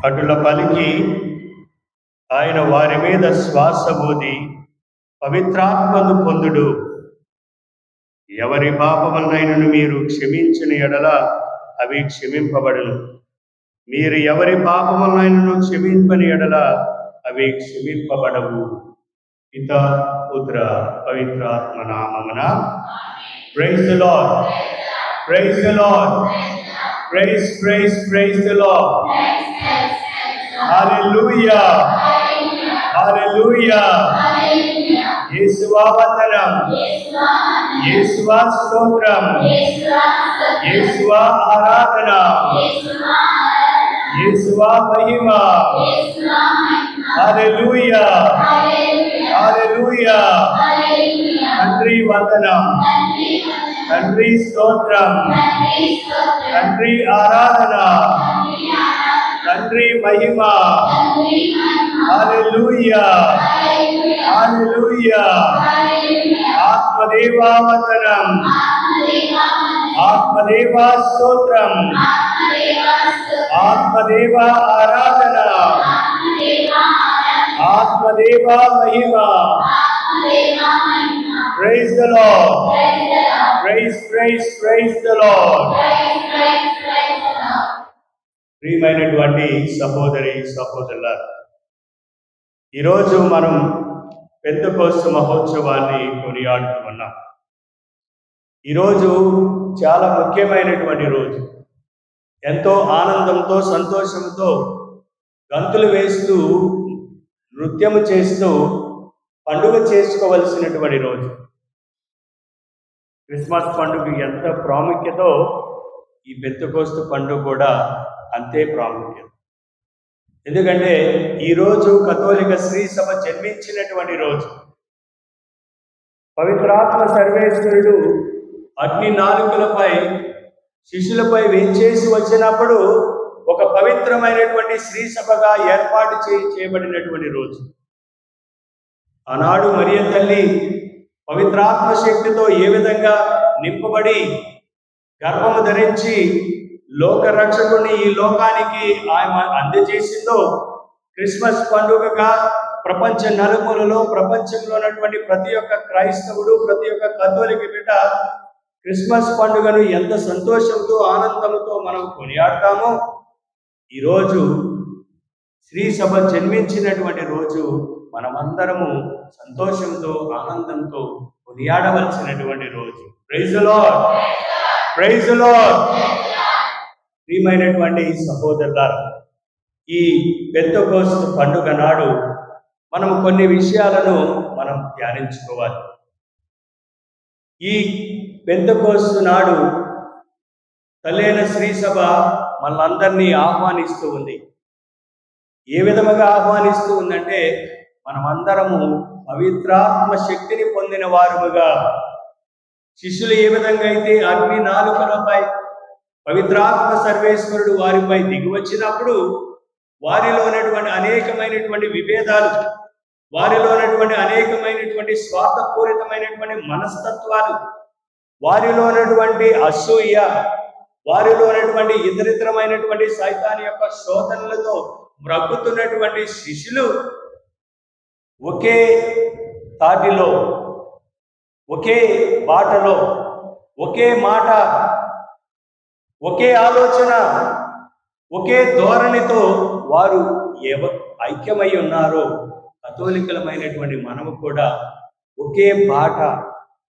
అటుల పలికి ఆయన వారి మీద శ్వాస ఊది పవిత్రాత్మను పొందుడు. ఎవరి పాపములనైనను మీరు క్షమించిన ఎడల అవి క్షమింపబడును. మీరు ఎవరి పాపములనైనను క్షమింపని ఎడల అవి క్షమింపబడవు. పిత పుత్ర పవిత్రాత్మ నామమున. Praise the lord, praise the lord, praise praise praise the Lord. Hallelujah, hallelujah. యేసువా వందనం, యేసువా స్తోత్రం, యేసువా ఆరాధన, యేసువా మహిమ. హల్లెలూయా, హల్లెలూయా. తండ్రి వందనం, తండ్రి స్తోత్రం, తండ్రి ఆరాధన, తండ్రి మహిమ. హల్లెలూయా, హల్లెలూయా. ఆత్మదేవా వందనం, ఆత్మదేవా స్తోత్రం, ఆత్మదేవా ఆరాధన, ఆత్మదేవా మహిమ. Praise the lord, praise praise praise the lord. ప్రియమైనటువంటి సహోదరి సహోదరులారా, ఈరోజు మనం పెంతెకోస్తు మహోత్సవాన్ని కొనియాడుతూ ఉన్నాం. ఈరోజు చాలా ముఖ్యమైనటువంటి రోజు. ఎంతో ఆనందంతో సంతోషంతో గంతులు వేస్తూ నృత్యము చేస్తూ పండుగ చేసుకోవలసినటువంటి రోజు. క్రిస్మస్ పండుగ ఎంత ప్రాముఖ్యతో ఈ పెంతెకోస్తు పండుగ కూడా అంతే ప్రాముఖ్యత. ఎందుకంటే ఈరోజు కథోలిక శ్రీ సభ జన్మించినటువంటి రోజు. పవిత్రాత్మ సర్వేశ్వరుడు అగ్ని నాలుకలపై శిష్యులపై వేంచేసి వచ్చినప్పుడు ఒక పవిత్రమైనటువంటి శ్రీ సభగా ఏర్పాటు చేయబడినటువంటి రోజు. ఆనాడు మరియ తల్లి పవిత్రాత్మ శక్తితో ఏ విధంగా నింపబడి గర్భము ధరించి లోక రక్షకుని ఈ లోకానికి ఆయన అందజేసిందో, క్రిస్మస్ పండుగగా ప్రపంచ నలుమూలలో ప్రపంచంలో ఉన్నటువంటి ప్రతి ఒక్క క్రైస్తవుడు, ప్రతి ఒక్క కథోలిక బిడ్డ క్రిస్మస్ పండుగను ఎంత సంతోషంతో ఆనందంతో మనం కొనియాడతామో, ఈరోజు శ్రీ సభ జన్మించినటువంటి రోజు మనమందరము సంతోషంతో ఆనందంతో కొనియాడవలసినటువంటి రోజు. Praise the lord, praise the lord. ప్రియమైనటువంటి సహోదరులారా, ఈ పెంతెకోస్తు పండుగ నాడు మనము కొన్ని విషయాలను మనం ధ్యానించుకోవాలి. ఈ పెంతెకోస్తు నాడు తల్లైన శ్రీ సభ మనలందరినీ ఆహ్వానిస్తూ ఉంది. ఏ విధముగా ఆహ్వానిస్తూ ఉందంటే, మనమందరము పవిత్రాత్మ శక్తిని పొందిన వారుగా, శిష్యులు ఏ విధంగా అయితే అగ్ని నాలుకలపై పవిత్రాత్మ సర్వేశ్వరుడు వారిపై దిగివచ్చినప్పుడు వారిలో ఉన్నటువంటి అనేకమైనటువంటి విభేదాలు, వారిలో ఉన్నటువంటి అనేకమైనటువంటి స్వార్థపూరితమైనటువంటి మనస్తత్వాలు, వారిలో ఉన్నటువంటి అసూయ, వారిలో ఉన్నటువంటి ఇతరితరమైనటువంటి సైతాన్ యొక్క శోధనలతో మ్రగ్గుతున్నటువంటి శిష్యులు ఒకే తాటిలో, ఒకే బాటలో, ఒకే మాట, ఒకే ఆలోచన, ఒకే ధోరణితో వారు ఐక్యమై ఉన్నారో, కథోలికలమైనటువంటి మనము కూడా ఒకే బాట,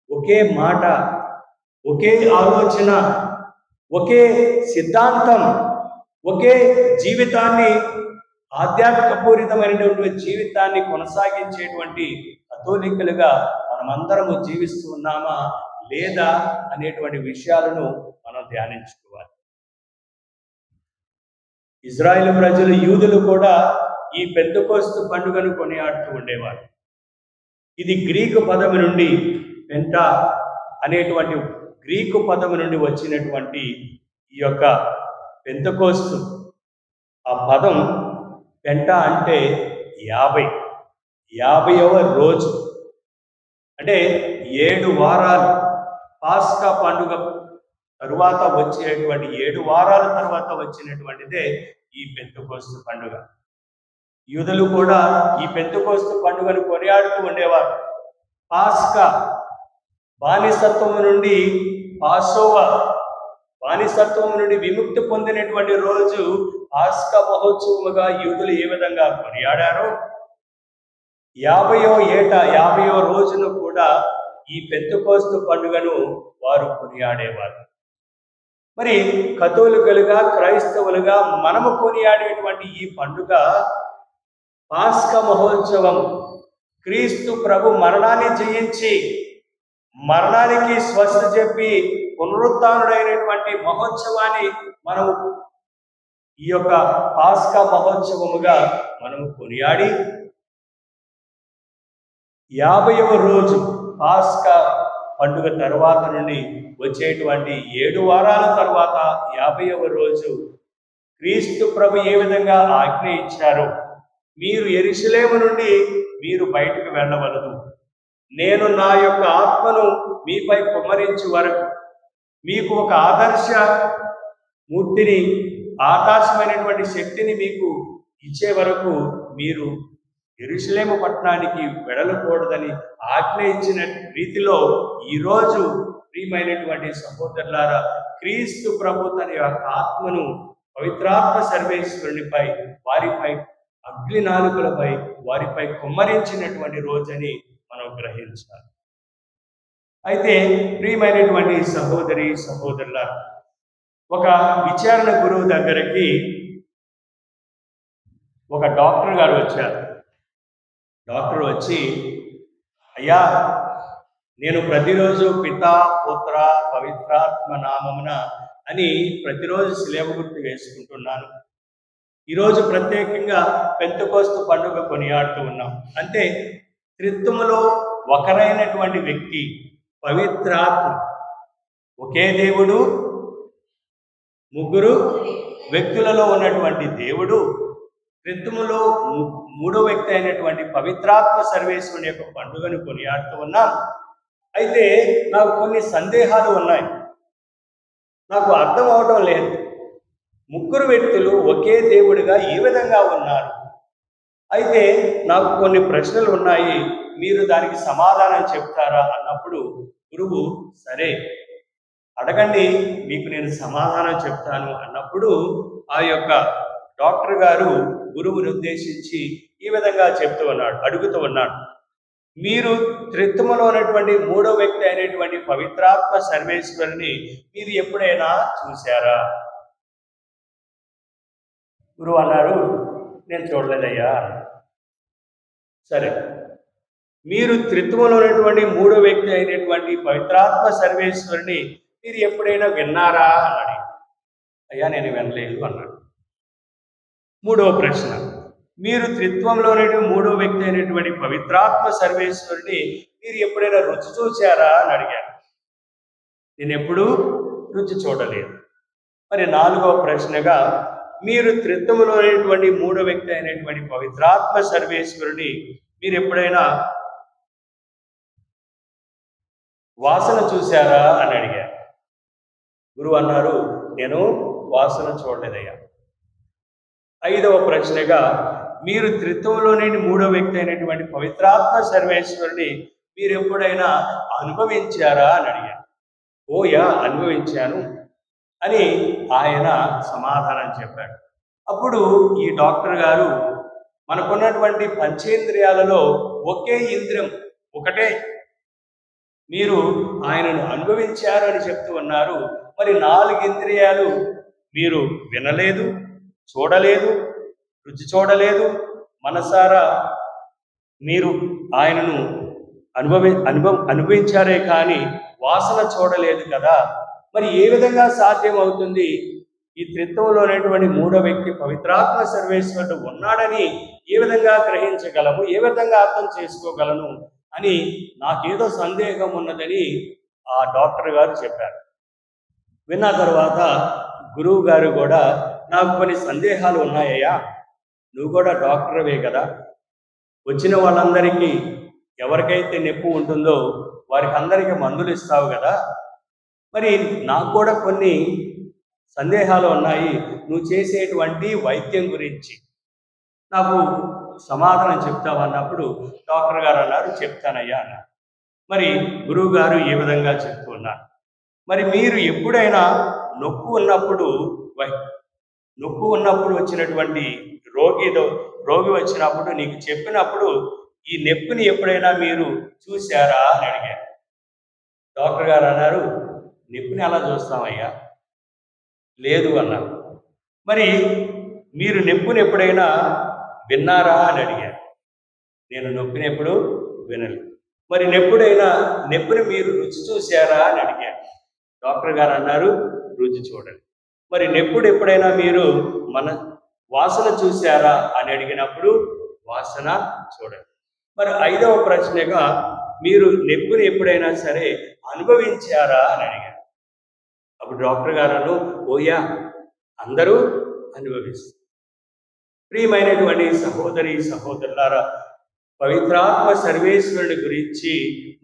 ఒకే మాట, ఒకే ఆలోచన, ఒకే సిద్ధాంతం, ఒకే జీవితాన్ని, ఆధ్యాత్మిక పూరితమైనటువంటి జీవితాన్ని కొనసాగించేటువంటి కథోలికలుగా మనమందరము జీవిస్తూ ఉన్నామా లేదా అనేటువంటి విషయాలను మనం ధ్యానించుకోవాలి. ఇజ్రాయేలు ప్రజలు, యూదులు కూడా ఈ పెంతెకోస్తు పండుగను కొనియాడుతూ ఉండేవారు. ఇది గ్రీకు పదము నుండి, పెంటా అనేటువంటి గ్రీకు పదము నుండి వచ్చినటువంటి ఈ యొక్క పెంతెకోస్తు, ఆ పదం పెంటా అంటే 50వ రోజు, అంటే 7 వారాలు. పాస్కా పండుగ తరువాత వచ్చేటువంటి 7 వారాల తర్వాత వచ్చినటువంటిదే ఈ పెంతెకోస్తు పండుగ. యూదులు కూడా ఈ పెంతెకోస్తు పండుగను కొనియాడుతూ ఉండేవారు. పాస్కా, బానిసత్వం నుండి బానిసత్వం నుండి విముక్తి పొందినటువంటి రోజు పాస్కా మహోత్సవముగా యూదులు ఏ విధంగా కొనియాడారో 50వ రోజును కూడా ఈ పెంతెకోస్తు పండుగను వారు కొనియాడేవారు. మరి కథోలికలుగా, క్రైస్తవులుగా మనము కొనియాడేటువంటి ఈ పండుగ పాస్కా మహోత్సవం, క్రీస్తు ప్రభు మరణాన్ని జయించి మరణానికి స్వస్థ చెప్పి పునరుత్థానుడైనటువంటి మహోత్సవాన్ని మనము ఈ యొక్క పాస్కా మహోత్సవముగా మనము కొనియాడి 50వ రోజు పాస్కా పండుగ తర్వాత నుండి వచ్చేటువంటి 7 వారాల తర్వాత 50వ రోజు క్రీస్తు ప్రభు ఏ విధంగా ఆజ్ఞ ఇచ్చారో, మీరు యెరూషలేము నుండి మీరు బయటకు వెళ్ళవలదు, నేను నా యొక్క ఆత్మను మీపై కుమ్మరించు వరకు, మీకు ఒక ఆదర్శ మూర్తిని, ఆకాశమైనటువంటి శక్తిని మీకు ఇచ్చే వరకు మీరు యెరూషలేము పట్టణానికి వెడలకూడదని ఆజ్ఞ ఇచ్చిన రీతిలో ఈరోజు ప్రియమైనటువంటి సహోదరులారా, క్రీస్తు ప్రభు తన యొక్క ఆత్మను పవిత్రాత్మ సర్వేశ్వరునిపై, వారిపై అగ్నినాలుకలపై వారిపై కుమ్మరించినటువంటి రోజని మనం గ్రహించాలి. అయితే ప్రియమైనటువంటి సహోదరి సహోదరుల, ఒక విచారణ గురువు దగ్గరికి ఒక డాక్టర్ గారు వచ్చారు. డాక్టర్ వచ్చి, అయ్యా, నేను ప్రతిరోజు పితా, పుత్ర, పవిత్రాత్మ నామమున అని ప్రతిరోజు శిలువ గుర్తు వేసుకుంటున్నాను. ఈరోజు ప్రత్యేకంగా పెంతెకోస్తు పండుగ కొనియాడుతూ ఉన్నాం. అంటే త్రిత్వములో ఒకరైనటువంటి వ్యక్తి పవిత్రాత్మ, ఒకే దేవుడు, ముగ్గురు వ్యక్తులలో ఉన్నటువంటి దేవుడు, త్రిత్వములో మూడో వ్యక్తి అయినటువంటి పవిత్రాత్మ సర్వేశ్వరుని యొక్క పండుగను కొనియాడుతూ ఉన్నాం. అయితే నాకు కొన్ని సందేహాలు ఉన్నాయి, నాకు అర్థం అవడం లేదు. ముగ్గురు వ్యక్తులు ఒకే దేవుడిగా ఏ విధంగా ఉన్నారు? అయితే నాకు కొన్ని ప్రశ్నలు ఉన్నాయి, మీరు దానికి సమాధానం చెప్తారా అన్నప్పుడు గురువు, సరే అడగండి, మీకు నేను సమాధానం చెప్తాను అన్నప్పుడు ఆ యొక్క డాక్టర్ గారు గురువుని ఉద్దేశించి ఈ విధంగా అడుగుతూ ఉన్నాడు, మీరు త్రిత్వములో ఉన్నటువంటి మూడో వ్యక్తి అయినటువంటి పవిత్రాత్మ సర్వేశ్వరుని మీరు ఎప్పుడైనా చూశారా? గురువు అన్నారు, నేను చూడలేదయ్యా. సరే, మీరు త్రిత్వములో ఉన్నటువంటి మూడో వ్యక్తి అయినటువంటి పవిత్రాత్మ సర్వేశ్వరుని మీరు ఎప్పుడైనా విన్నారా అన్నాడు. అయ్యా, నేను వినలేదు అన్నాడు. మూడవ ప్రశ్న, మీరు త్రిత్వంలోని మూడో వ్యక్తి అయినటువంటి పవిత్రాత్మ సర్వేశ్వరుని మీరు ఎప్పుడైనా రుచి చూశారా అని అడిగాను. నేను ఎప్పుడూ రుచి చూడలేదు. మరి నాలుగవ ప్రశ్నగా, మీరు త్రిత్వములోనేటువంటి మూడో వ్యక్తి అయినటువంటి పవిత్రాత్మ సర్వేశ్వరుని మీరు ఎప్పుడైనా వాసన చూశారా అని అడిగారు. గురువు అన్నారు, నేను వాసన చూడలేదయ్యా. ఐదవ ప్రశ్నగా, మీరు త్రిత్వంలోని మూడో వ్యక్తి అయినటువంటి పవిత్రాత్మ సర్వేశ్వరుని మీరు ఎప్పుడైనా అనుభవించారా అని అడిగారు. ఓయా, అనుభవించాను అని ఆయన సమాధానం చెప్పాడు. అప్పుడు ఈ డాక్టర్ గారు, మనకున్నటువంటి పంచేంద్రియాలలో ఒకే ఇంద్రియం ఒకటే, మీరు ఆయనను అనుభవించారు అని చెప్తూ ఉన్నారు. మరి 4 ఇంద్రియాలు మీరు వినలేదు, చూడలేదు, రుచి చూడలేదు, మనసారా మీరు ఆయనను అనుభవించారే కానీ వాసన చూడలేదు కదా. మరి ఏ విధంగా సాధ్యం అవుతుంది? ఈ త్రిత్వంలో ఉన్నటువంటి మూడో వ్యక్తి పవిత్రాత్మ సర్వేశ్వరుడు ఉన్నాడని ఏ విధంగా గ్రహించగలము, ఏ విధంగా అర్థం చేసుకోగలను అని నాకేదో సందేహం ఉన్నదని ఆ డాక్టర్ గారు చెప్పారు. విన్న తర్వాత గురువు గారు కూడా, నాకు కొన్ని సందేహాలు ఉన్నాయ్యా, నువ్వు కూడా డాక్టర్వే కదా, వచ్చిన వాళ్ళందరికీ ఎవరికైతే నొప్పి ఉంటుందో వారికి అందరికీ మందులు ఇస్తావు కదా, మరి నాకు కూడా కొన్ని సందేహాలు ఉన్నాయి, నువ్వు చేసేటువంటి వైద్యం గురించి నాకు సమాధానం చెప్తావన్నప్పుడు డాక్టర్ గారు అన్నారు, చెప్తానయ్యా అన్నారు. మరి గురువు గారు ఈ విధంగా చెప్తూ ఉన్నారు, మరి మీరు ఎప్పుడైనా నొప్పి ఉన్నప్పుడు వచ్చినటువంటి రోగి వచ్చినప్పుడు నీకు చెప్పినప్పుడు ఈ నొప్పిని ఎప్పుడైనా మీరు చూశారా అని అడిగారు. డాక్టర్ గారు అన్నారు, నొప్పిని ఎలా చూస్తామయ్యా, లేదు అన్నారు. మరి మీరు నొప్పిని ఎప్పుడైనా విన్నారా అని అడిగారు. నేను నొప్పిని ఎప్పుడు వినలేదు. మరి నొప్పిని మీరు రుచి చూశారా అని అడిగారు. డాక్టర్ గారు అన్నారు, రుచి చూడండి. మరి నొప్పి ఎప్పుడైనా మీరు మన వాసన చూశారా అని అడిగినప్పుడు వాసన చూడండి. మరి 5వ ప్రశ్నగా మీరు నొప్పిని ఎప్పుడైనా సరే అనుభవించారా అని అడిగారు. అప్పుడు డాక్టర్ గారు, ఓయా అందరూ అనుభవిస్తారు. ప్రియమైనటువంటి సహోదరి సహోదరులారా, పవిత్రాత్మ సర్వేశ్వరుని గురించి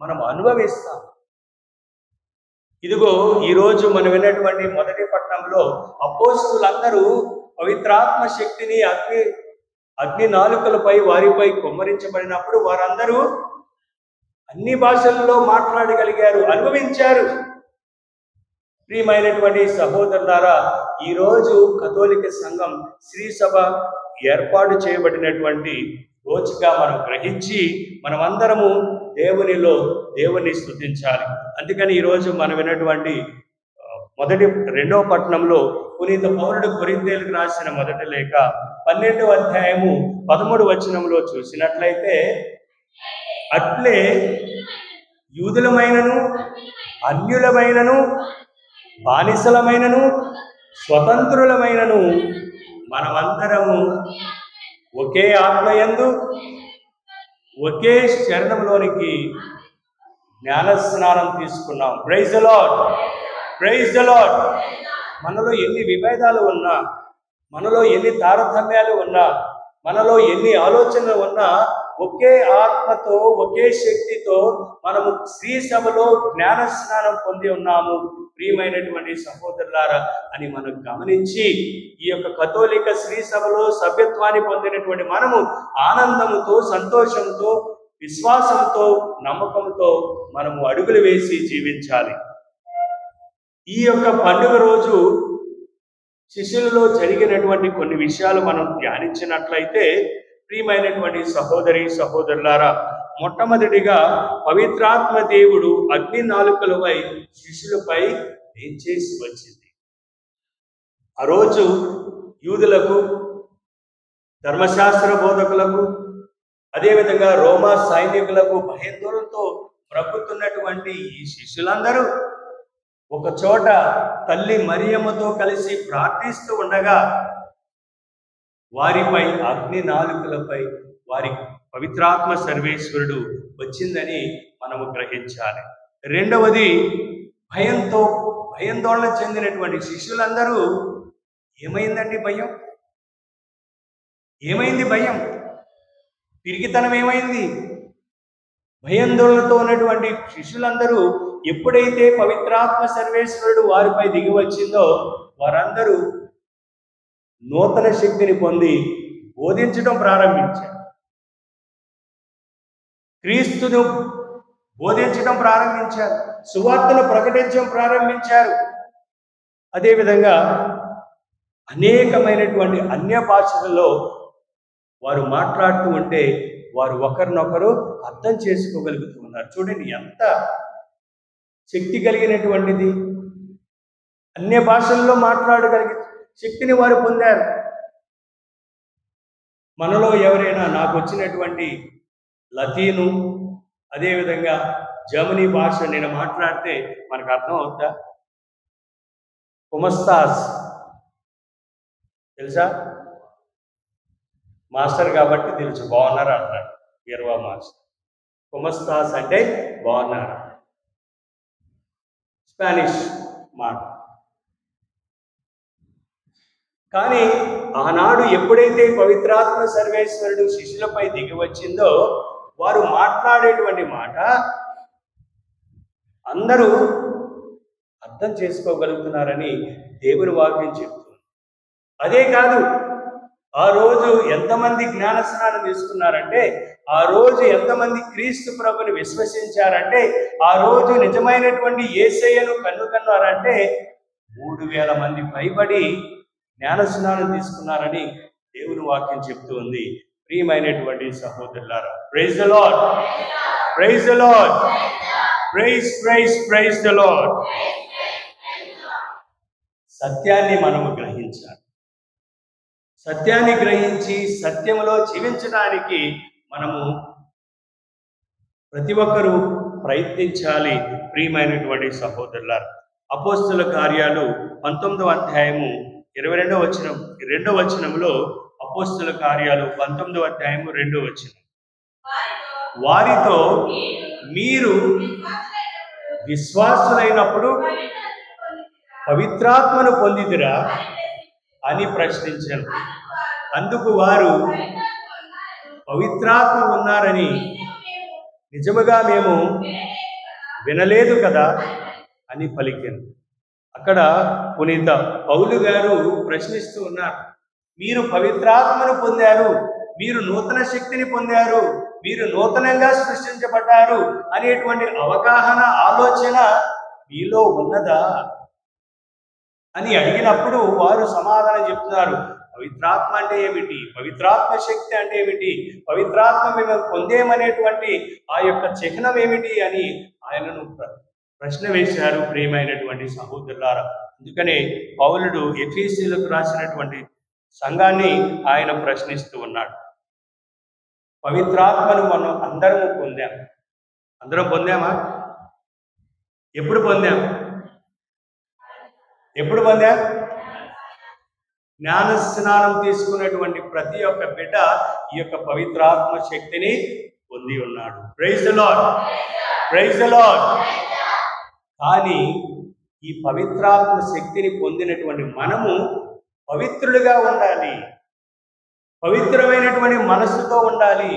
మనం అనుభవిస్తాం. ఇదిగో ఈరోజు మనం విన్నటువంటి మొదటి పట్టణంలో అపోస్తులందరూ పవిత్రాత్మ శక్తిని అగ్ని నాలుకలపై వారిపై కుమ్మరించబడినప్పుడు వారందరూ అన్ని భాషల్లో మాట్లాడగలిగారు, అనుభవించారు. ప్రియమైనటువంటి సహోదరులారా, ఈరోజు కథోలిక సంఘం శ్రీ సభ ఏర్పాటు చేయబడినటువంటి రోజుగా మనం గ్రహించి మనమందరము దేవుని స్తుతించాలి. అందుకని ఈరోజు మనం విన్నటువంటి 2వ పట్టణంలో పునీత పౌలుడు కొరింథీయులకు రాసిన మొదటి లేఖ 12వ అధ్యాయము 13వ వచనంలో చూసినట్లయితే, అట్లే యూదులమైనను అన్యులమైనను బానిసలమైనను స్వతంత్రులమైనను మనమందరము ఒకే ఆత్మయందు ఒకే శరణంలోనికి జ్ఞానస్నానం తీసుకున్నాం. Praise the lord, praise the lord. మనలో ఎన్ని విభేదాలు ఉన్నా, మనలో ఎన్ని తారతమ్యాలు ఉన్నా, మనలో ఎన్ని ఆలోచనలు ఉన్నా, ఒకే ఆత్మతో ఒకే శక్తితో మనము శ్రీ సభలో జ్ఞానస్నానం పొంది ఉన్నాము ప్రియమైనటువంటి సహోదరులారా అని మనం గమనించి, ఈ యొక్క కథోలిక శ్రీ సభలో సభ్యత్వాన్ని పొందినటువంటి మనము ఆనందంతో, సంతోషంతో, విశ్వాసంతో, నమ్మకంతో మనము అడుగులు వేసి జీవించాలి. ఈ యొక్క పండుగ రోజు శిష్యులలో జరిగినటువంటి కొన్ని విషయాలు మనం ధ్యానించినట్లయితే, ప్రియమైనటువంటి సహోదరి సహోదరులారా, మొట్టమొదటిగా పవిత్రాత్మ దేవుడు అగ్ని నాలుకలపై శిష్యులపై చేసి వచ్చింది. ఆ రోజు యూదులకు, ధర్మశాస్త్ర బోధకులకు, అదేవిధంగా రోమా సైనికులకు భయాందోళనతో బ్రతుకుతున్నటువంటి ఈ శిష్యులందరూ ఒక చోట తల్లి మరియమ్మతో కలిసి ప్రార్థిస్తూ ఉండగా వారిపై అగ్ని నాలుకలపై వారి పవిత్రాత్మ సర్వేశ్వరుడు వచ్చిందని మనము గ్రహించాలి. రెండవది, భయాందోళన చెందినటువంటి శిష్యులందరూ ఏమైందండి భయం? ఏమైంది భయం? పిరికితనం ఏమైంది? భయాందోళనతో ఉన్నటువంటి శిష్యులందరూ ఎప్పుడైతే పవిత్రాత్మ సర్వేశ్వరుడు వారిపై దిగి వచ్చిందో వారందరూ నూతన శక్తిని పొంది బోధించడం ప్రారంభించారు. క్రీస్తును బోధించడం ప్రారంభించారు, సువార్తను ప్రకటించడం ప్రారంభించారు. అదేవిధంగా అనేకమైనటువంటి అన్య భాషలలో వారు మాట్లాడుతూ ఉంటే వారు ఒకరినొకరు అర్థం చేసుకోగలుగుతూ ఉన్నారు. చూడండి ఎంత శక్తి కలిగినటువంటిది. అన్య భాషల్లో మాట్లాడగలిగే శక్తిని వారు పొందారు. మనలో ఎవరైనా నాకు వచ్చినటువంటి లతీను, అదేవిధంగా జర్మనీ భాష నేను మాట్లాడితే మనకు అర్థం అవుతా? కుమస్తాస్ తెలుసా? మాస్టర్ కాబట్టి తెలుసు, బాగున్నారా అంటాడు ఇరవా మాస్టర్. కుమస్తాస్ అంటే బాగున్నారా, స్పానిష్ మాట. కానీ ఆనాడు ఎప్పుడైతే పవిత్రాత్మ సర్వేశ్వరుడు శిష్యులపై దిగి వచ్చిందో వారు మాట్లాడేటువంటి మాట అందరూ అర్థం చేసుకోగలుగుతున్నారని దేవుని వాక్యం చెప్తుంది. అదే కాదు, ఆ రోజు ఎంతమంది జ్ఞాన స్నానం తీసుకున్నారంటే, ఆ రోజు ఎంతమంది క్రీస్తు ప్రభుని విశ్వసించారంటే, ఆ రోజు నిజమైనటువంటి యేసయ్యను కనుగొన్నారంటే 3000 మంది పైబడి జ్ఞాన స్నానం తీసుకున్నారని దేవుని వాక్యం చెప్తూ ఉంది. ప్రియమైనటువంటి సహోదరులారా, praise the lord, praise the lord, praise praise praise the lord. సత్యాన్ని మనము గ్రహించాలి. సత్యాన్ని గ్రహించి సత్యములో జీవించడానికి మనము ప్రతి ఒక్కరూ ప్రయత్నించాలి. ప్రియమైనటువంటి సహోదరులారా, అపోస్తుల కార్యాలు 19వ అధ్యాయము 22వ వచనంలో, అపోస్తుల కార్యాలు 19వ అధ్యాయము 2వ వచనం, వారితో మీరు విశ్వాసులైనప్పుడు పవిత్రాత్మను పొందిదిరా అని ప్రశ్నించారు. అందుకు వారు పవిత్రాత్మ ఉన్నారని నిజముగా మేము వినలేదు కదా అని పలికాను. అక్కడ పునీత పౌలు గారు ప్రశ్నిస్తూ ఉన్నారు, మీరు పవిత్రాత్మను పొందారు, మీరు నూతన శక్తిని పొందారు, మీరు నూతనంగా సృష్టించబడ్డారు అనేటువంటి అవగాహన, ఆలోచన మీలో ఉన్నదా అని అడిగినప్పుడు వారు సమాధానం చెప్తున్నారు. పవిత్రాత్మ అంటే ఏమిటి, పవిత్రాత్మ శక్తి అంటే ఏమిటి, పవిత్రాత్మ మేము పొందేమనేటువంటి ఆ యొక్క చిహ్నం ఏమిటి అని ఆయనను ప్రశ్న వేశారు. ప్రియమైనటువంటి సహోదరులారా, అందుకనే పౌలుడు ఎఫెసీయులకు రాసినటువంటి సంఘాన్ని ఆయన ప్రశ్నిస్తూ ఉన్నాడు. పవిత్రాత్మను మనం అందరము పొందాం. అందరం పొందామా? ఎప్పుడు పొందాం? ఎప్పుడు పొందాం? జ్ఞాన స్నానం తీసుకున్నటువంటి ప్రతి ఒక్క బిడ్డ ఈ యొక్క పవిత్రాత్మ శక్తిని పొంది ఉన్నాడు. Praise the lord, praise the lord. కానీ ఈ పవిత్రాత్మ శక్తిని పొందినటువంటి మనము పవిత్రులుగా ఉండాలి, పవిత్రమైనటువంటి మనస్సుతో ఉండాలి,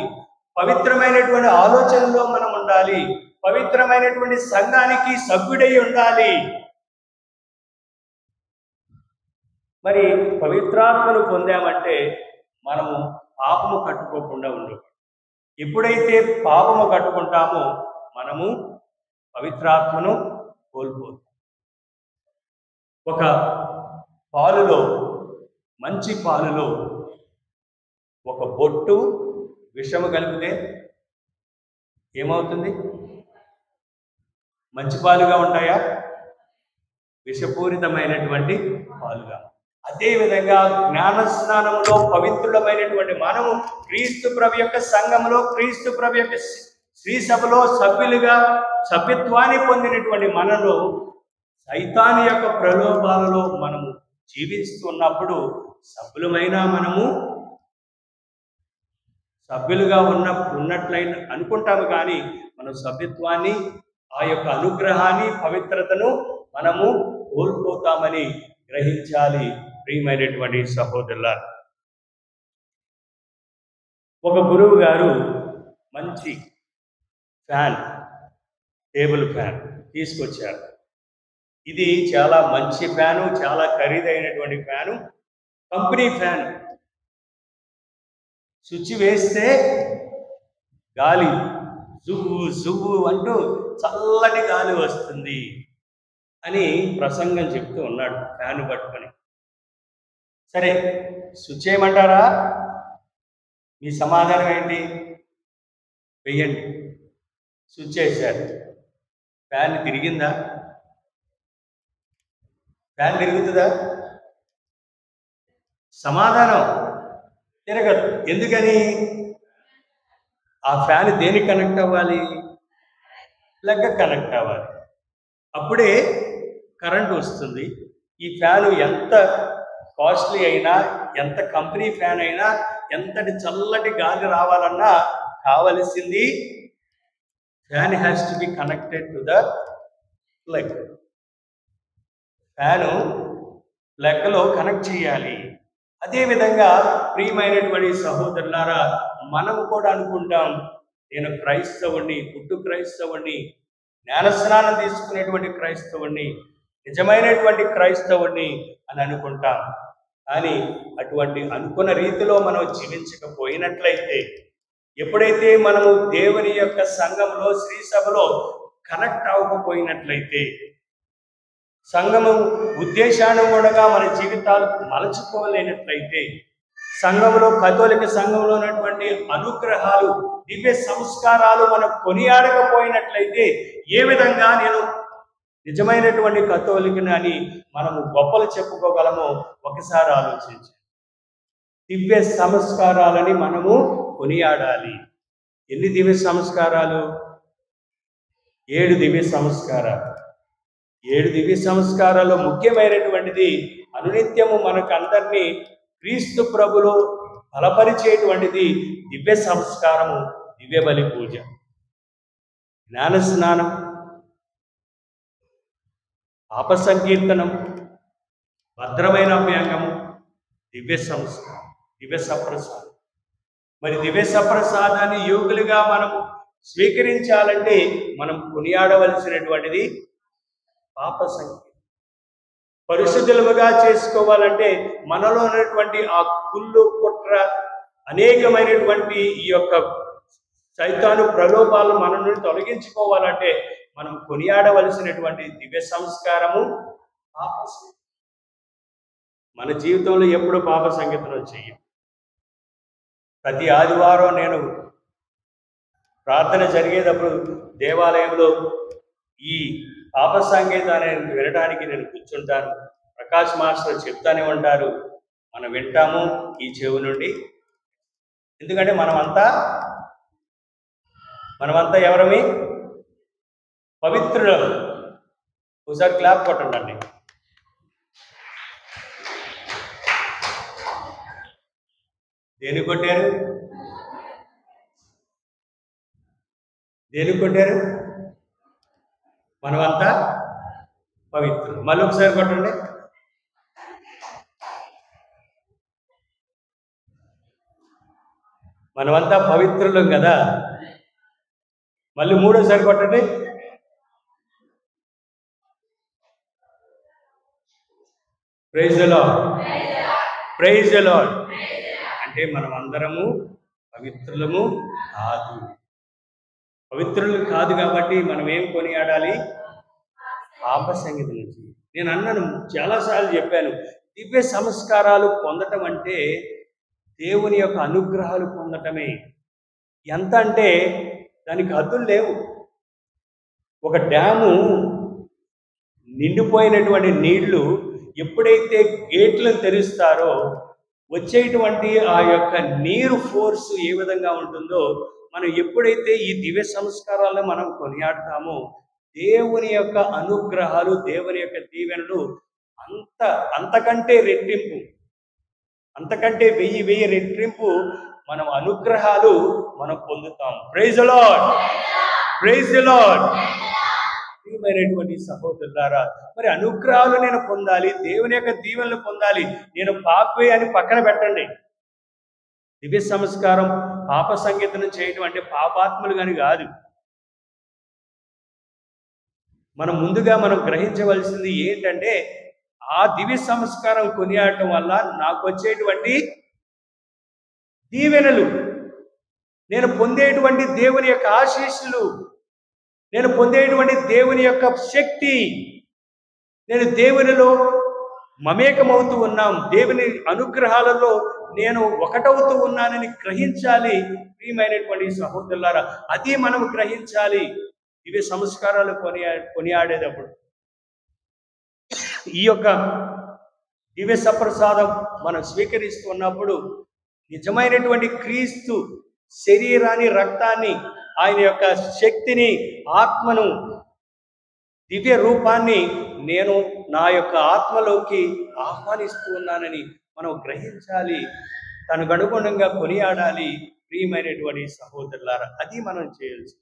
పవిత్రమైనటువంటి ఆలోచనలో మనం ఉండాలి, పవిత్రమైనటువంటి సంఘానికి సభ్యుడై ఉండాలి. మరి పవిత్రాత్మను పొందామంటే మనము పాపము కట్టుకోకుండా ఉండకూడదు. ఎప్పుడైతే పాపము కట్టుకుంటామో మనము పవిత్రాత్మను కోల్పోతాం. ఒక పాలులో, మంచి పాలులో ఒక బొట్టు విషము కలిపితే ఏమవుతుంది? మంచి పాలుగా ఉంటాయా? విషపూరితమైనటువంటి పాలుగా. అదేవిధంగా జ్ఞాన స్నానంలో పవిత్రులమైనటువంటి మనము క్రీస్తు ప్రభు యొక్క సంఘంలో, క్రీస్తు ప్రభు యొక్క శ్రీ సభలో సభ్యులుగా సభ్యత్వాన్ని పొందినటువంటి మనలో సైతాను యొక్క ప్రలోభాలలో మనము జీవిస్తున్నప్పుడు సభ్యులుగా ఉన్నట్లయిన అనుకుంటాము. కానీ మనం సభ్యత్వాన్ని, ఆ యొక్క అనుగ్రహాన్ని, పవిత్రతను మనము కోల్పోతామని గ్రహించాలి. ప్రియమైనటువంటి సహోదరులారా, ఒక గురువు గారు మంచి ఫ్యాన్, టేబుల్ ఫ్యాన్ తీసుకొచ్చారు. ఇది చాలా మంచి ఫ్యాను, చాలా ఖరీదైనటువంటి ఫ్యాను, కంపెనీ ఫ్యాన్. స్విచ్ వేస్తే గాలి జువ్వు జువ్వు అంటూ చల్లటి గాలి వస్తుంది అని ప్రసంగం చెప్తూ ఉన్నాడు ఫ్యాను పట్టుకొని. సరే, స్విచ్ చేయమంటారా? మీ సమాధానం ఏంటి? వెయ్యండి. స్విచ్ వేశారు. ఫ్యాన్ తిరిగిందా? ఫ్యాన్ తిరుగుతుందా? సమాధానం తిరగదు. ఎందుకని? ఆ ఫ్యాన్ దేనికి కనెక్ట్ అవ్వాలి? ప్లగ్ కనెక్ట్ అవ్వాలి. అప్పుడే కరెంట్ వస్తుంది. ఈ ఫ్యాను ఎంత కాస్ట్లీ అయినా, ఎంత కంపెనీ ఫ్యాన్ అయినా, ఎంతటి చల్లటి గాలి రావాలన్నా కావలసింది fan has to be connected to the plug. Fan ప్లగ్లో కనెక్ట్ చేయాలి. అదేవిధంగా ప్రియమైనటువంటి సహోదరులారా, మనము కూడా అనుకుంటాం, నేను క్రైస్తవుణ్ణి, పుట్టు క్రైస్తవుణ్ణి, జ్ఞానస్నానం తీసుకునేటువంటి క్రైస్తవుణ్ణి, నిజమైనటువంటి క్రైస్తవుని అని అనుకుంటాం. కానీ అటువంటి అనుకున్న రీతిలో మనం జీవించకపోయినట్లయితే, ఎప్పుడైతే మనము దేవుని యొక్క సంఘంలో శ్రీ సభలో కనెక్ట్ అవ్వకపోయినట్లయితే, సంఘము ఉద్దేశానుగుణంగా మన జీవితాలు మలచుకోలేనట్లయితే, సంఘంలో కథోలిక సంఘంలో ఉన్నటువంటి అనుగ్రహాలు దివ్య సంస్కారాలు మనం కొనియాడకపోయినట్లయితే ఏ విధంగా నేను నిజమైనటువంటి కథోలికని అని మనము గొప్పలు చెప్పుకోగలమో ఒకసారి ఆలోచించి, దివ్య సంస్కారాలని మనము కొనియాడాలి. ఎన్ని దివ్య సంస్కారాలు? 7 దివ్య సంస్కారాలు. 7 దివ్య సంస్కారాల్లో ముఖ్యమైనటువంటిది అనునిత్యము మనకు అందరినీ క్రీస్తు ప్రభులో బలపరిచేటువంటిది దివ్య సంస్కారము, దివ్య బలి పూజ, జ్ఞాన స్నానం, పాప సంకీర్తనం, భద్రమైన అభ్యంగము, దివ్య సంస్కారం, దివ్య సప్రసాదం. మరి దివ్య సప్రసాదాన్ని యోగులుగా మనము స్వీకరించాలంటే మనం కొనియాడవలసినటువంటిది పాప సంకీర్తనం. పరిశుద్ధులుగా చేసుకోవాలంటే మనలో ఉన్నటువంటి ఆ కుళ్ళు కుట్ర అనేకమైనటువంటి ఈ యొక్క సైతాను ప్రలోభాలను మన నుండి తొలగించుకోవాలంటే మనం కొనియాడవలసినటువంటి దివ్య సంస్కారము పాప సంకీర్తనం. మన జీవితంలో ఎప్పుడు పాప సంకీర్తనం చెయ్యం. ప్రతి ఆదివారం నేను ప్రార్థన జరిగేటప్పుడు దేవాలయంలో ఈ పాప సంగీతాన్ని వినడానికి నేను కూర్చుంటాను. ప్రకాష్ మాస్టర్ చెప్తానే ఉంటారు, మనం వింటాము ఈ చెవు నుండి. ఎందుకంటే మనమంతా ఎవరమి? పవిత్రులం. ఒకసారి క్లాప్ కొట్టండి. దేని కొట్టారు? దేనికి కొట్టారు? మనమంతా పవిత్రులు. మళ్ళీ ఒకసారి కొట్టండి. మనమంతా పవిత్రులం కదా. మళ్ళీ మూడోసారి కొట్టండి. Praise the lord, praise the lord. అంటే మనం అందరము పవిత్రులము కాదు. పవిత్రులు కాదు కాబట్టి మనం ఏం కొనియాడాలి? పాప సంగీతం నుంచి. నేను అన్నాను, చాలాసార్లు చెప్పాను, దివ్య సంస్కారాలు పొందటం అంటే దేవుని యొక్క అనుగ్రహాలు పొందటమే. ఎంత అంటే దానికి హద్దులు లేవు. ఒక డ్యాము నిండిపోయినటువంటి నీళ్లు ఎప్పుడైతే గేట్లను తెరుస్తారో వచ్చేటువంటి ఆ యొక్క నీరు ఫోర్స్ ఏ విధంగా ఉంటుందో, మనం ఎప్పుడైతే ఈ దివ్య సంస్కారాలను మనం కొనియాడతామో దేవుని యొక్క అనుగ్రహాలు, దేవుని యొక్క దీవెనలు అంతకంటే రెట్టింపు, అంతకంటే 1000 రెట్టింపు మనం అనుగ్రహాలు మనం పొందుతాం. Praise the lord, praise the lord. ప్రియమైనటువంటి సహోదరులారా, మరి అనుగ్రహాలు నేను పొందాలి, దేవుని యొక్క దీవెనలు పొందాలి, నేను పాపే అని పక్కన పెట్టండి. దివ్య సంస్కారం పాప సంగీతం చేయటం అంటే పాపాత్ములు కానీ కాదు. ముందుగా మనం గ్రహించవలసింది ఏంటంటే, ఆ దివ్య సంస్కారం కొనియాడటం వల్ల నాకు వచ్చేటువంటి దీవెనలు, నేను పొందేటువంటి దేవుని యొక్క ఆశీస్సులు, నేను పొందేటువంటి దేవుని యొక్క శక్తి, నేను దేవునిలో మమేకమవుతూ ఉన్నాం, దేవుని అనుగ్రహాలలో నేను ఒకటవుతూ ఉన్నానని గ్రహించాలి. ప్రియమైనటువంటి సహోదరులారా, అది మనం గ్రహించాలి దివ్య సంస్కారాలు కొనియాడేటప్పుడు. ఈ యొక్క దివ్య సప్రసాదం మనం స్వీకరిస్తున్నప్పుడు నిజమైనటువంటి క్రీస్తు శరీరాన్ని, రక్తాన్ని, ఆయన యొక్క శక్తిని, ఆత్మను, దివ్య రూపాన్ని నేను నా యొక్క ఆత్మలోకి ఆహ్వానిస్తూ ఉన్నానని మనం గ్రహించాలి. తనకు అనుగుణంగా కొనియాడాలి. ప్రియమైనటువంటి సహోదరులారా, అది మనం చేయాల్సి.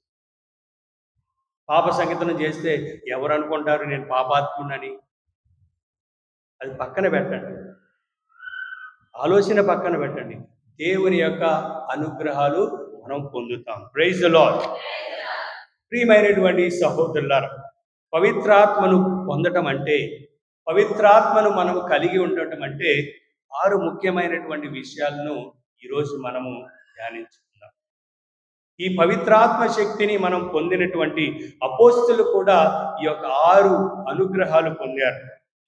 పాప సంగీతం చేస్తే ఎవరు అనుకుంటారు నేను పాపాత్ముడని? అది పక్కన పెట్టండి, ఆలోచన పక్కన పెట్టండి. దేవుని యొక్క అనుగ్రహాలు మనం పొందుతాం. Praise the lord. ప్రియమైనటువంటి సహోదరులారా, పవిత్రాత్మను పొందటం అంటే, పవిత్రాత్మను మనం కలిగి ఉండటం అంటే 6 ముఖ్యమైనటువంటి విషయాలను ఈరోజు మనము ధ్యానించుకుందాం. ఈ పవిత్రాత్మ శక్తిని మనం పొందినటువంటి అపోస్తలు కూడా ఈ యొక్క 6 అనుగ్రహాలు పొందారు.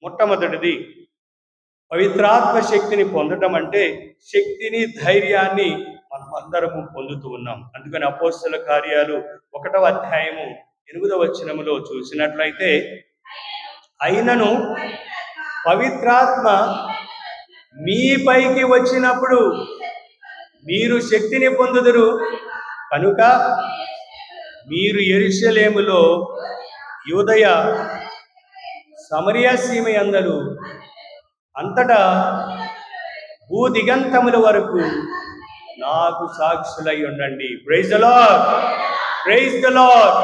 మొట్టమొదటిది పవిత్రాత్మ శక్తిని పొందటం అంటే శక్తిని, ధైర్యాన్ని మనం అందరము పొందుతూ ఉన్నాం. అందుకని అపోస్తల కార్యాలు 1వ అధ్యాయము 8వ వచనములో చూసినట్లయితే, అయినను పవిత్రాత్మ మీపైకి వచ్చినప్పుడు మీరు శక్తిని పొందుదురు, కనుక మీరు యెరూషలేములో, యూదయ, సమరయ సీమయందరు అంతటా భూదిగంతముల వరకు నాకు సాక్షులై ఉండండి. Praise the lord, praise the lord.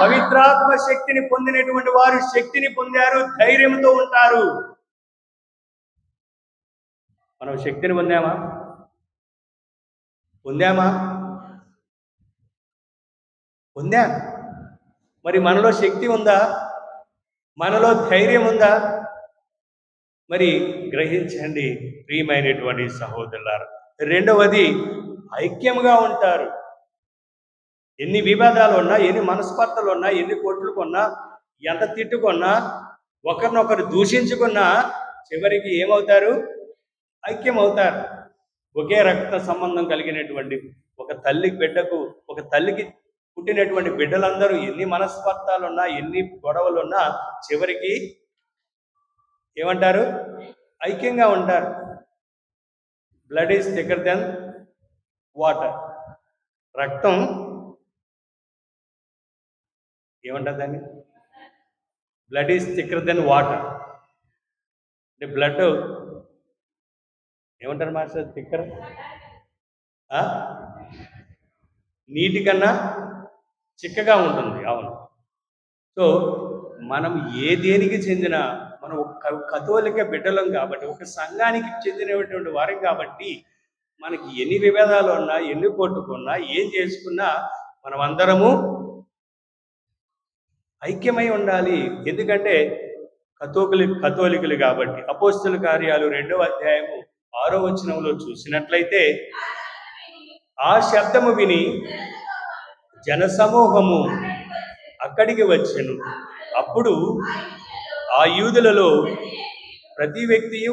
పవిత్రాత్మ శక్తిని పొందినటువంటి వారు శక్తిని పొందారు, ధైర్యంతో ఉంటారు. మనం శక్తిని పొందామా? పొందాం. మరి మనలో శక్తి ఉందా? మనలో ధైర్యం ఉందా? మరి గ్రహించండి ప్రియమైనటువంటి సహోదరులారా. రెండవది ఐక్యంగా ఉంటారు. ఎన్ని వివాదాలు ఉన్నా, ఎన్ని మనస్పర్ధలు ఉన్నా, ఎన్ని కొట్లుకున్నా, ఎంత తిట్టుకున్నా, ఒకరినొకరు దూషించుకున్నా చివరికి ఏమవుతారు? ఐక్యమవుతారు. ఒకే రక్త సంబంధం కలిగినటువంటి ఒక తల్లికి పుట్టినటువంటి బిడ్డలందరూ ఎన్ని మనస్పర్ధలున్నా, ఎన్ని గొడవలున్నా చివరికి ఏమంటారు? ఐక్యంగా ఉంటారు. Blood is thicker then water. రక్తం ఏమంటారు దాన్ని? Blood is thicker then water. అంటే బ్లడ్ ఏమంటారు మాస్టర్? థిక్కర్, నీటి కన్నా చిక్కగా ఉంటుంది. అవును. సో మనం దేనికి చెందిన, మనం కథోలిక బిడ్డలం కాబట్టి, ఒక సంఘానికి చెందినటువంటి వారం కాబట్టి, మనకి ఎన్ని విభేదాలు ఉన్నా, ఎన్ని కొట్టుకున్నా, ఏం చేసుకున్నా మనం అందరము ఐక్యమై ఉండాలి. ఎందుకంటే కథోలికులు కాబట్టి. అపోస్తల కార్యాలు 2వ అధ్యాయము 6వ వచనంలో చూసినట్లయితే, ఆ శబ్దము విని జనసమూహము అక్కడికి వచ్చెను. అప్పుడు ఆ యూదులలో ప్రతి వ్యక్తియు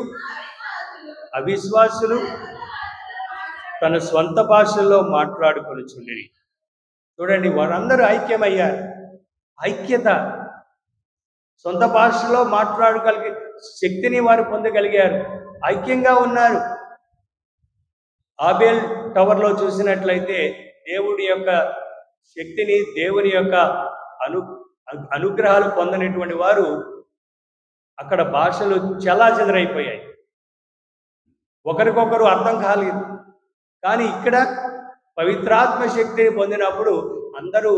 అవిశ్వాసులు తన స్వంత భాషల్లో మాట్లాడుకొనుచుండిరి. చూడండి, వారందరూ ఐక్యమయ్యారు. ఐక్యత, సొంత భాషలో మాట్లాడగలిగే శక్తిని వారు పొందగలిగారు. ఐక్యంగా ఉన్నారు. ఆబేల్ టవర్లో చూసినట్లయితే దేవుడి యొక్క శక్తిని, దేవుని యొక్క అనుగ్రహాలు పొందనటువంటి వారు అక్కడ భాషలు చెల్లాచెదరైపోయాయి. ఒకరికొకరు అర్థం కాలేదు. కానీ ఇక్కడ పవిత్రాత్మ శక్తిని పొందినప్పుడు అందరూ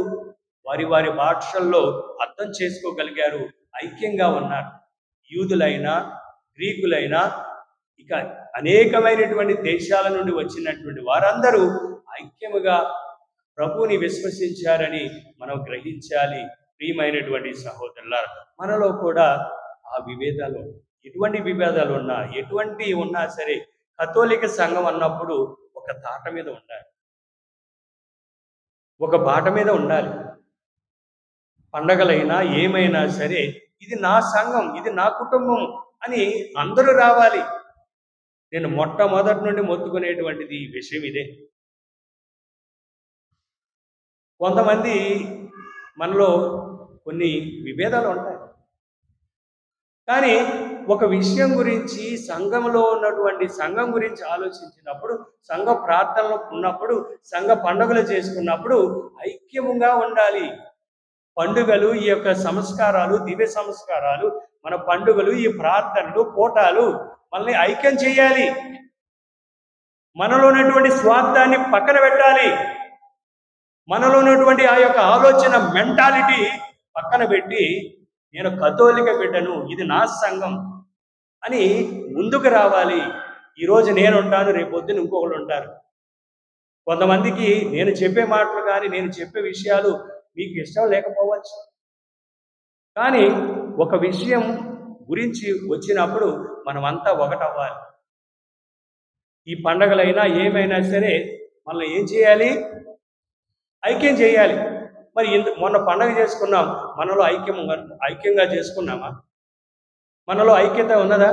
వారి వారి భాషల్లో అర్థం చేసుకోగలిగారు, ఐక్యంగా ఉన్నారు. యూదులైనా, గ్రీకులైనా, ఇక అనేకమైనటువంటి దేశాల నుండి వచ్చినటువంటి వారందరూ ఐక్యముగా ప్రభువుని విశ్వసించారని మనం గ్రహించాలి. ప్రియమైనటువంటి సహోదరులారా, మనలో కూడా ఆ విభేదాలు, ఎటువంటి విభేదాలు ఉన్నా, ఎటువంటి ఉన్నా సరే, కథోలిక సంఘం అన్నప్పుడు ఒక తాట మీద ఉండాలి, ఒక బాట మీద ఉండాలి. పండగలైనా ఏమైనా సరే, ఇది నా సంఘం, ఇది నా కుటుంబం అని అందరూ రావాలి. నేను మొట్టమొదటి నుండి మొత్తుకునేటువంటిది విషయం ఇదే. కొంతమంది మనలో కొన్ని విభేదాలు ఉంటాయి, కానీ ఒక విషయం గురించి, సంఘంలో ఉన్నటువంటి సంఘం గురించి ఆలోచించినప్పుడు, సంఘ ప్రార్థనలు ఉన్నప్పుడు, సంఘ పండుగలు చేసుకున్నప్పుడు ఐక్యముగా ఉండాలి. పండుగలు, ఈ యొక్క సంస్కారాలు, దివ్య సంస్కారాలు, మన పండుగలు, ఈ ప్రార్థనలు, కోటాలు మనల్ని ఐక్యం చేయాలి. మనలో ఉన్నటువంటి స్వార్థాన్ని పక్కన పెట్టాలి. మనలో ఉన్నటువంటి ఆ యొక్క ఆలోచన, మెంటాలిటీ పక్కన పెట్టి, నేను కథోలిక బిడ్డను, ఇది నా సంఘం అని ముందుకు రావాలి. ఈరోజు నేను ఉంటాను, రేపొద్దున ఇంకొకరు ఉంటారు. కొంతమందికి నేను చెప్పే మాటలు కానీ, నేను చెప్పే విషయాలు మీకు ఇష్టం లేకపోవచ్చు. కానీ ఒక విషయం గురించి వచ్చినప్పుడు మనమంతా ఒకటవ్వాలి. ఈ పండగలైనా ఏమైనా సరే మనం ఏం చేయాలి? ఐక్యం చేయాలి. మరి మొన్న పండగ చేసుకున్నాం, మనలో ఐక్యంగా చేసుకున్నామా? మనలో ఐక్యత ఉన్నదా?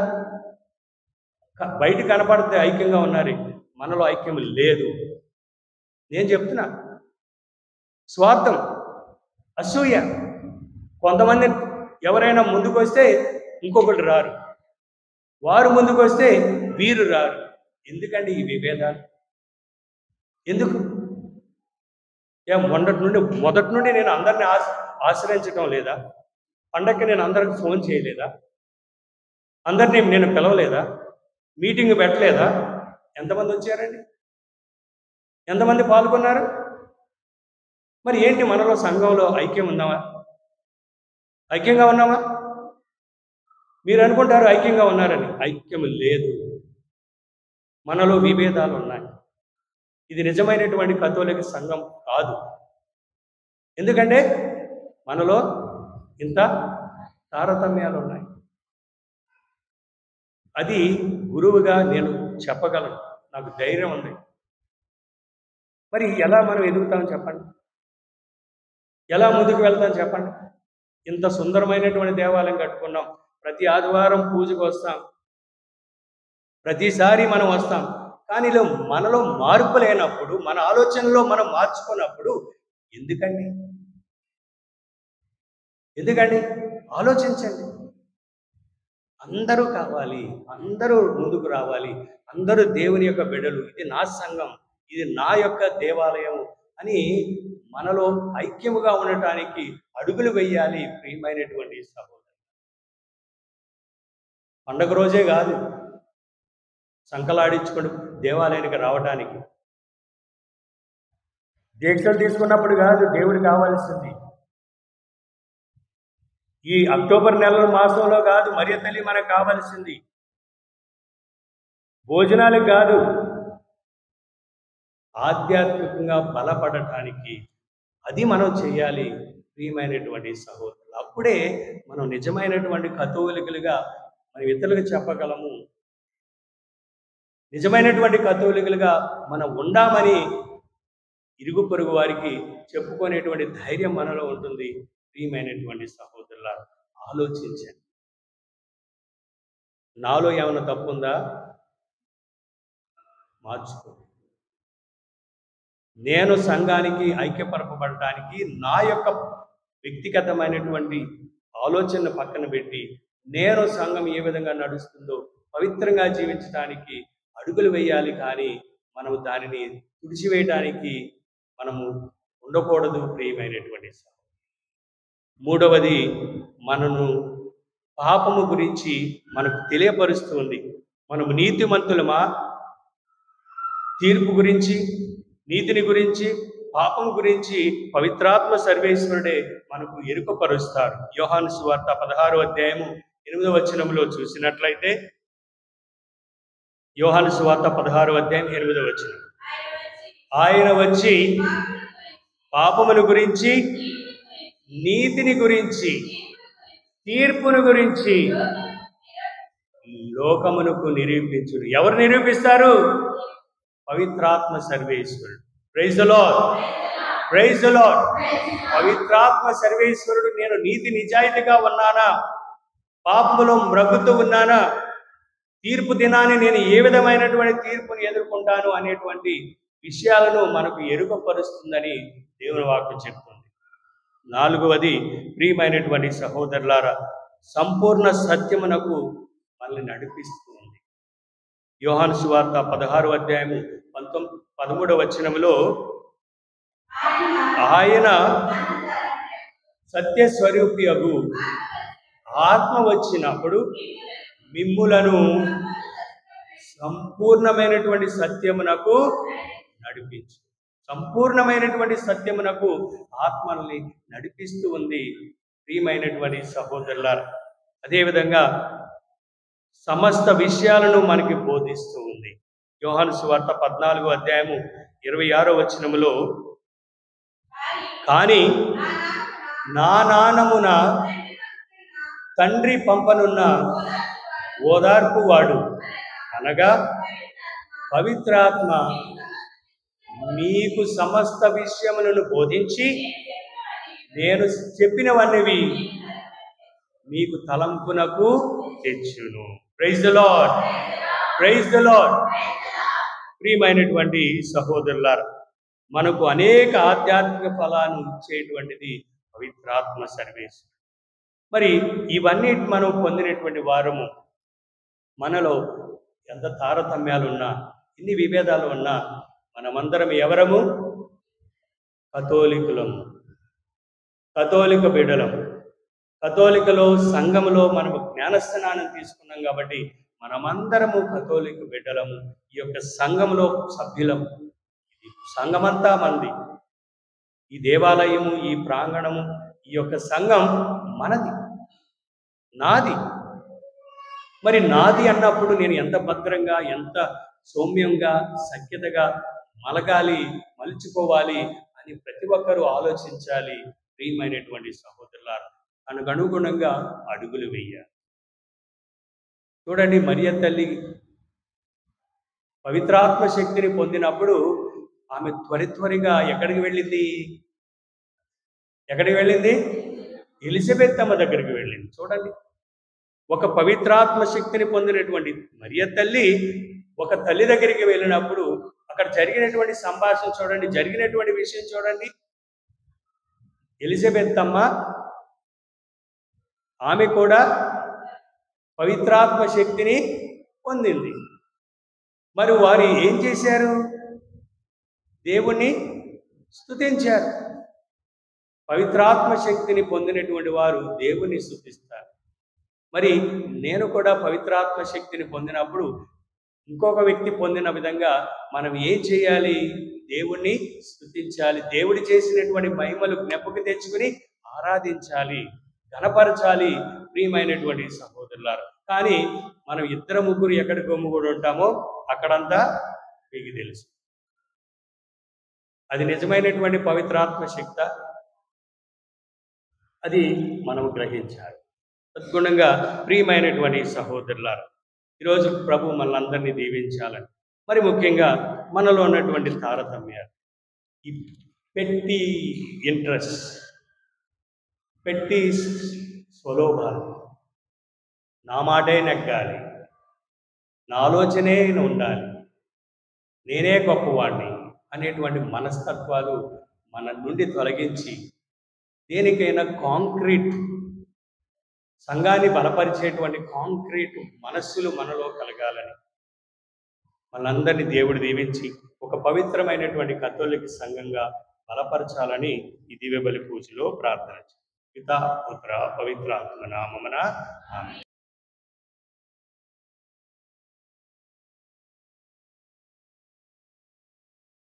బయట కనపడితే ఐక్యంగా ఉన్నారు, మనలో ఐక్యం లేదు. నేను చెప్తున్నా, స్వార్థం, అసూయ. కొంతమంది ఎవరైనా ముందుకు వస్తే ఇంకొకటి రారు, వారు ముందుకు వస్తే వీరు రారు. ఎందుకండి ఈ విభేదాలు? ఎందుకు? మొదటి నుండి నేను అందరినీ ఆశ్రయించడం లేదా? పండగకి నేను అందరికి ఫోన్ చేయలేదా? అందరినీ నేను పిలవలేదా? మీటింగ్ పెట్టలేదా? ఎంతమంది వచ్చారండి? ఎంతమంది పాల్గొన్నారు? మరి ఏంటి, మనలో సంఘంలో ఐక్యం ఉన్నామా? ఐక్యంగా ఉన్నామా? మీరు అనుకుంటారు ఐక్యంగా ఉన్నారని. ఐక్యం లేదు, మనలో విభేదాలు ఉన్నాయి. ఇది నిజమైనటువంటి కథోలిక సంఘం కాదు. ఎందుకంటే మనలో ఇంత తారతమ్యాలు ఉన్నాయి. అది గురువుగా నేను చెప్పగలను, నాకు ధైర్యం ఉంది. మరి ఎలా మనం ఎదుగుతాం చెప్పండి? ఎలా ముందుకు వెళ్తాం చెప్పండి? ఇంత సుందరమైనటువంటి దేవాలయం కట్టుకున్నాం, ప్రతి ఆదివారం పూజకు వస్తాం, ప్రతిసారి మనం వస్తాం. కానీ మనలో మార్పు లేనప్పుడు, మన ఆలోచనలో మనం మార్చుకున్నప్పుడు ఎందుకండి? ఆలోచించండి. అందరూ కావాలి, అందరూ ముందుకు రావాలి, అందరూ దేవుని యొక్క బిడ్డలు, ఇది నా సంఘం, ఇది నా యొక్క దేవాలయం అని మనలో ఐక్యముగా ఉండటానికి అడుగులు వేయాలి. ప్రియమైనటువంటి సహోదరు, పండగ రోజే కాదు సంకలాడించుకొని దేవాలయానికి రావడానికి, దీక్షలు తీసుకున్నప్పుడు కాదు దేవుడు కావాల్సింది. ఈ అక్టోబర్ నెల మాసంలో కాదు మరియ తల్లి మనకు కావాల్సింది. భోజనాలకు కాదు, ఆధ్యాత్మికంగా బలపడటానికి అది మనం చేయాలి. ప్రియమైనటువంటి సహోదరులు, అప్పుడే మనం నిజమైనటువంటి కథోలికులుగా మనం ఇతరులకు చెప్పగలము. నిజమైనటువంటి కథోలికులుగా మనం ఉండామని ఇరుగు పొరుగు వారికి చెప్పుకునేటువంటి ధైర్యం మనలో ఉంటుంది. ప్రియమైనటువంటి సహోదరుల, ఆలోచించండి. నాలో ఏమైనా తప్పు ఉందా? మార్చుకో. నేను సంఘానికి ఐక్యపరపబడటానికి నా యొక్క వ్యక్తిగతమైనటువంటి ఆలోచనను పక్కన పెట్టి, నేను సంఘం ఏ విధంగా నడుస్తుందో పవిత్రంగా జీవించడానికి అడుగులు వేయాలి. కానీ మనము దానిని తుడిచివేయడానికి మనము ఉండకూడదు. ప్రియమైనటువంటి సహోదరులు, మూడవది, మనను పాపము గురించి మనకు తెలియపరుస్తుంది. మనము నీతిమంతులమా? తీర్పు గురించి, నీతిని గురించి, పాపం గురించి పవిత్రాత్మ సర్వేశ్వరుడే మనకు ఎరుకపరుస్తారు. యోహాను సువార్త 16వ అధ్యాయము 8వ వచనంలో చూసినట్లయితే, యోహాను సువార్త 16వ అధ్యాయం 8వ వచనం, ఆయన వచ్చి పాపమును గురించి, నీతిని గురించి, తీర్పును గురించి లోకమునకు నిరూపించును. ఎవరు నిరూపిస్తారు? పవిత్రాత్మ సర్వేశ్వరుడు. Praise the lord, praise the lord. పవిత్రాత్మ సర్వేశ్వరుడు నేను నీతి నిజాయితీగా ఉన్నానా, పాపములో మ్రగ్గుతూ ఉన్నానా, తీర్పు దినాన్ని నేను ఏ విధమైనటువంటి తీర్పుని ఎదుర్కొంటాను అనేటువంటి విషయాలను మనకు ఎరుకపరుస్తుందని దేవుని వాక్యం చెప్తుంది. నాలుగవది, ప్రియమైనటువంటి సహోదరులారా, సంపూర్ణ సత్యమునకు మనల్ని నడిపిస్తూ ఉంది. యోహాను సువార్త 16వ అధ్యాయము 13వ వచనములో, ఆయన సత్యస్వరూపియగు ఆత్మ వచ్చినప్పుడు మిమ్ములను సంపూర్ణమైనటువంటి సత్యమునకు నడిపించు. సంపూర్ణమైనటువంటి సత్యమునకు ఆత్మల్ని నడిపిస్తూ ఉంది. ప్రియమైనటువంటి సహోదరులారా, అదేవిధంగా సమస్త విషయాలను మనకి బోధిస్తూ ఉంది. యోహాను సువార్త 14వ అధ్యాయము 26వ వచనములో, కానీ నా నామమున తండ్రి పంపనున్న ఓదార్పు వాడు అనగా పవిత్రాత్మ మీకు సమస్త విషయములను బోధించి నేను చెప్పినవన్నీ మీకు తలంపునకు తెచ్చును. Praise the lord, praise the lord. ప్రియమైనటువంటి సహోదరులారా, మనకు అనేక ఆధ్యాత్మిక ఫలాలను ఇచ్చేటువంటిది పవిత్రాత్మ సర్వీస్. మరి ఇవన్నీ మనం పొందినటువంటి వారము. మనలో ఎంత తారతమ్యాలు ఉన్నా, ఎన్ని విభేదాలు ఉన్నా, మనమందరం ఎవరము? కథోలికులము, కథోలిక బిడ్డలం. కథోలికలో సంఘములో మనము జ్ఞానస్నానం తీసుకున్నాం కాబట్టి మనమందరము కథోలిక బిడ్డలము. ఈ యొక్క సంఘములో సభ్యులము. ఇది సంఘమంతా మంది. ఈ దేవాలయము, ఈ ప్రాంగణము, ఈ యొక్క సంఘం మనది, నాది. మరి నాది అన్నప్పుడు నేను ఎంత భద్రంగా, ఎంత సౌమ్యంగా, సఖ్యతగా మలగాలి, మలుచుకోవాలి అని ప్రతి ఒక్కరూ ఆలోచించాలి. ప్రియమైనటువంటి సహోదరులారా, అనుగుణంగా అడుగులు వేయాలి. చూడండి, మరియ తల్లి పవిత్రాత్మ శక్తిని పొందినప్పుడు ఆమె త్వరిగా ఎక్కడికి వెళ్ళింది? ఎక్కడికి వెళ్ళింది? ఎలిజబెత్ అమ్మ దగ్గరికి వెళ్ళింది. చూడండి, ఒక పవిత్రాత్మ శక్తిని పొందినటువంటి మరియ తల్లి ఒక తల్లి దగ్గరికి వెళ్ళినప్పుడు అక్కడ జరిగినటువంటి సంభాషణ చూడండి, జరిగినటువంటి విషయం చూడండి. ఎలిజబెత్ అమ్మ ఆమె కూడా పవిత్రాత్మ శక్తిని పొందింది. మరి వారు ఏం చేశారు? దేవుణ్ణి స్తుతించారు. పవిత్రాత్మ శక్తిని పొందినటువంటి వారు దేవుణ్ణి స్తుతిస్తారు. మరి నేను కూడా పవిత్రాత్మ శక్తిని పొందినప్పుడు ఇంకొక వ్యక్తి పొందిన విధంగా మనం ఏం చేయాలి? దేవుణ్ణి స్తుతించాలి. దేవుడు చేసినటువంటి మహిమలు జ్ఞాపకం తెచ్చుకుని ఆరాధించాలి, ఘనపరచాలి. ప్రియమైనటువంటి సహోదరులారా, కానీ మనం ఇద్దరు ముగ్గురు ఎక్కడ గుమ్ముగూడి ఉంటామో అక్కడంతా మీకు తెలుసు. అది నిజమైనటువంటి పవిత్రాత్మ శక్తి. అది మనం గ్రహించాలి. తద్గుణంగా ప్రియమైనటువంటి సహోదరులారా, ఈరోజు ప్రభు మనల్ని దీవించాలని, మరి ముఖ్యంగా మనలో ఉన్నటువంటి తారతమ్యాలు, ఈ పెట్టి ఇంట్రెస్ట్, పెట్టి స్వలోభాలు, నా మాటే నెగ్గాలి, నా ఆలోచనే ఉండాలి, నేనే గొప్పవాడిని అనేటువంటి మనస్తత్వాలు మన నుండి తొలగించి దేనికైనా కాంక్రీట్, సంఘాన్ని బలపరిచేటువంటి కాంక్రీట్ మనస్సులు మనలో కలగాలని మనందరినీ దేవుడు దీవించి ఒక పవిత్రమైనటువంటి కథోలిక సంఘంగా బలపరచాలని ఈ దివ్య బలి పూజలో ప్రార్థన. పితా పుత్ర పవిత్రాత్మ నామమున ఆమేన్.